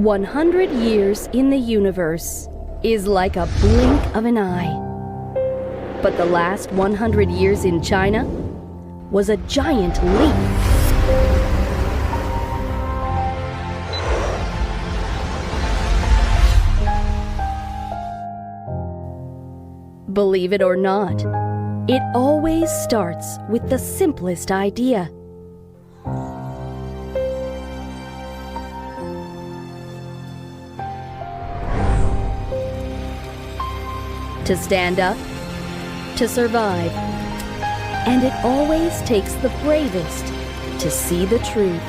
100 years in the universe is like a blink of an eye. But the last 100 years in China was a giant leap. Believe it or not, it always starts with the simplest idea. To stand up, to survive, and it always takes the bravest to see the truth.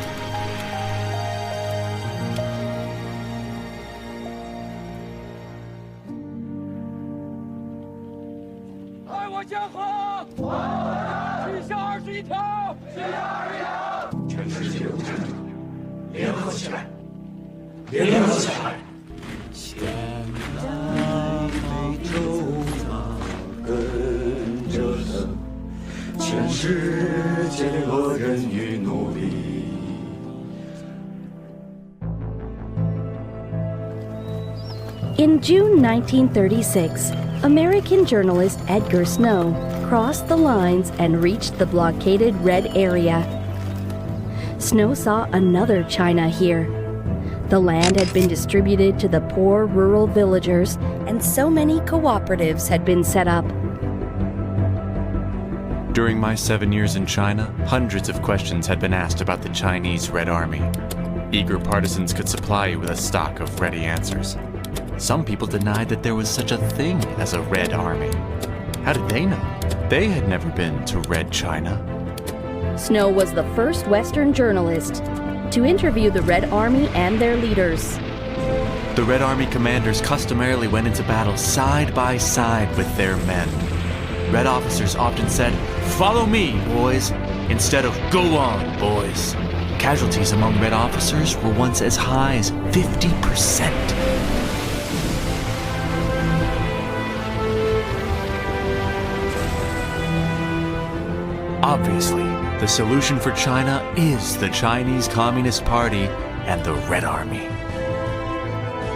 In June 1936, American journalist Edgar Snow crossed the lines and reached the blockaded Red Area. Snow saw another China here. The land had been distributed to the poor rural villagers, and so many cooperatives had been set up. During my 7 years in China, hundreds of questions had been asked about the Chinese Red Army. Eager partisans could supply you with a stock of ready answers. Some people denied that there was such a thing as a Red Army. How did they know? They had never been to Red China. Snow was the first Western journalist to interview the Red Army and their leaders. The Red Army commanders customarily went into battle side by side with their men. Red officers often said, "Follow me, boys," instead of "Go on, boys." Casualties among Red officers were once as high as 50%. Obviously, the solution for China is the Chinese Communist Party and the Red Army.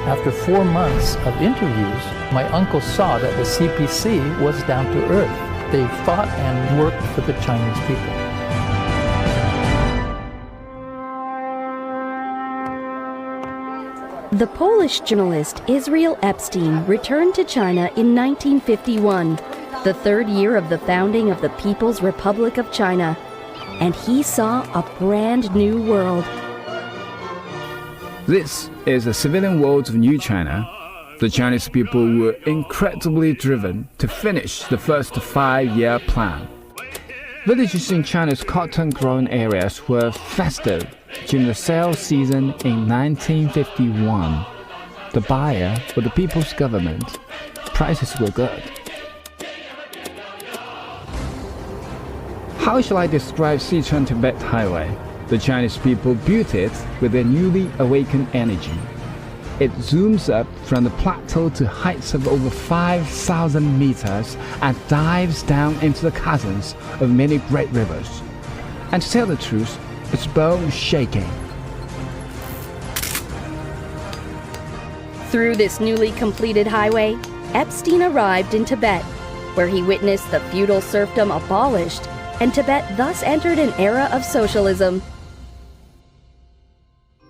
After 4 months of interviews, my uncle saw that the CPC was down to earth. They fought and worked for the Chinese people. The Polish journalist Israel Epstein returned to China in 1951, the 3rd year of the founding of the People's Republic of China, and he saw a brand new world. This is the civilian world of New China. The Chinese people were incredibly driven to finish the first 5-year plan. Villages in China's cotton-growing areas were festive during the sales season in 1951. The buyer was the people's government. Prices were good. How shall I describe Sichuan-Tibet Highway? The Chinese people built it with their newly awakened energy. It zooms up from the plateau to heights of over 5,000 meters and dives down into the chasms of many great rivers. And to tell the truth, it's bone-shaking. Through this newly completed highway, Epstein arrived in Tibet, where he witnessed the feudal serfdom abolished, and Tibet thus entered an era of socialism.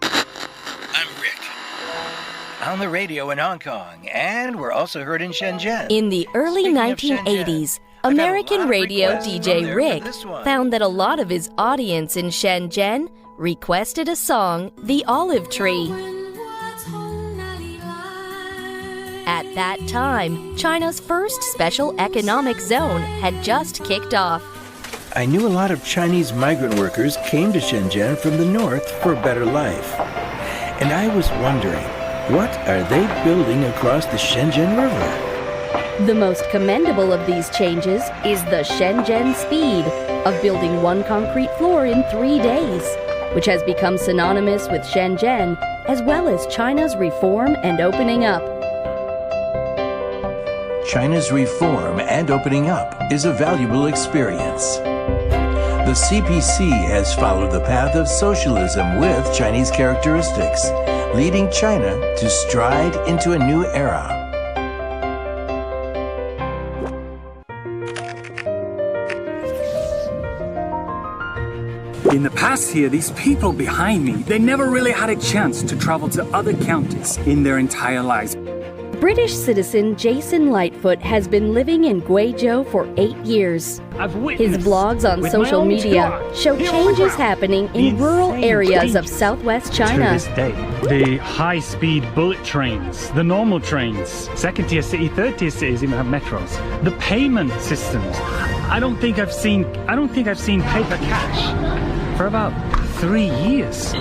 I'm Rick. On the radio in Hong Kong, and we're also heard in Shenzhen. In the early 1980s, American radio DJ Rick found that a lot of his audience in Shenzhen requested a song, The Olive Tree. At that time, China's first special economic zone had just kicked off. I knew a lot of Chinese migrant workers came to Shenzhen from the north for a better life. And I was wondering, what are they building across the Shenzhen River? The most commendable of these changes is the Shenzhen speed of building one concrete floor in 3 days, which has become synonymous with Shenzhen as well as China's reform and opening up. China's reform and opening up is a valuable experience. The The CPC has followed the path of socialism with Chinese characteristics, leading China to stride into a new era. In the past year, these people behind me, they never really had a chance to travel to other counties in their entire lives. British citizen Jason Lightfoot has been living in Guizhou for 8 years. His blogs on social media show changes happening in rural areas of southwest China. To this day, the high-speed bullet trains, the normal trains, second-tier city, third-tier cities even have metros. The payment systems. I don't think I've seen paper cash for about 3 years.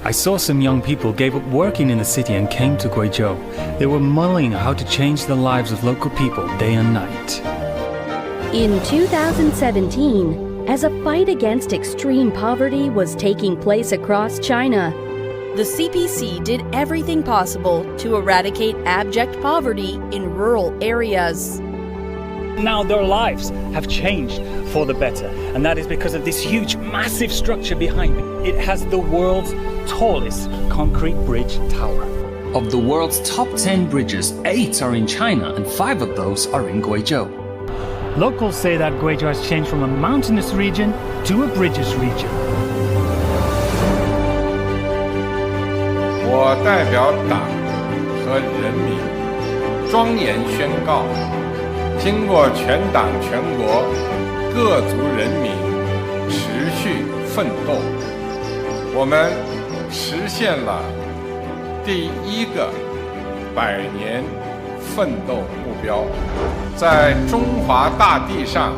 I saw some young people gave up working in the city and came to Guizhou. They were mulling how to change the lives of local people day and night. In 2017, as a fight against extreme poverty was taking place across China, the CPC did everything possible to eradicate abject poverty in rural areas. Now their lives have changed for the better, and that is because of this huge, massive structure behind me. It has the world's tallest concrete bridge tower. Of the world's top 10 bridges, 8 are in China and 5 of those are in Guizhou. Locals say that Guizhou has changed from a mountainous region to a bridges region. 我代表党和人民庄严宣告，经过全党全国各族人民持续奋斗，我们实现了第一个100年奋斗目标，在中华大地上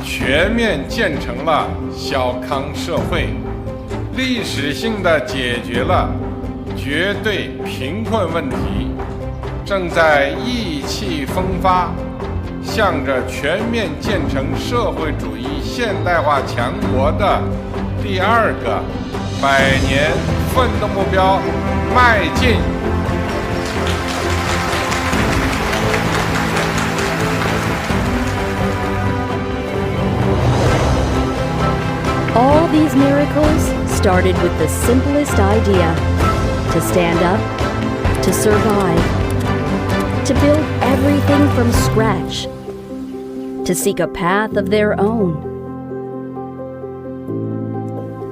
全面建成了小康社会，历史性地解决了绝对贫困问题，正在意气风发，向着全面建成社会主义现代化强国的第2个100年奋斗目标迈进。All these miracles started with the simplest idea: to stand up, to survive, to build everything from scratch, to seek a path of their own.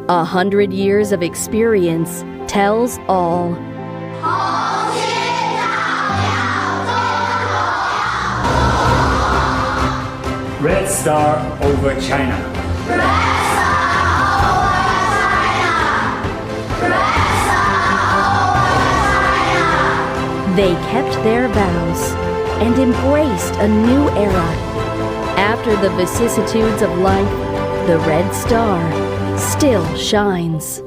100 years of experience tells all. Red Star over China. They kept their vows and embraced a new era. After the vicissitudes of life, the Red Star still shines.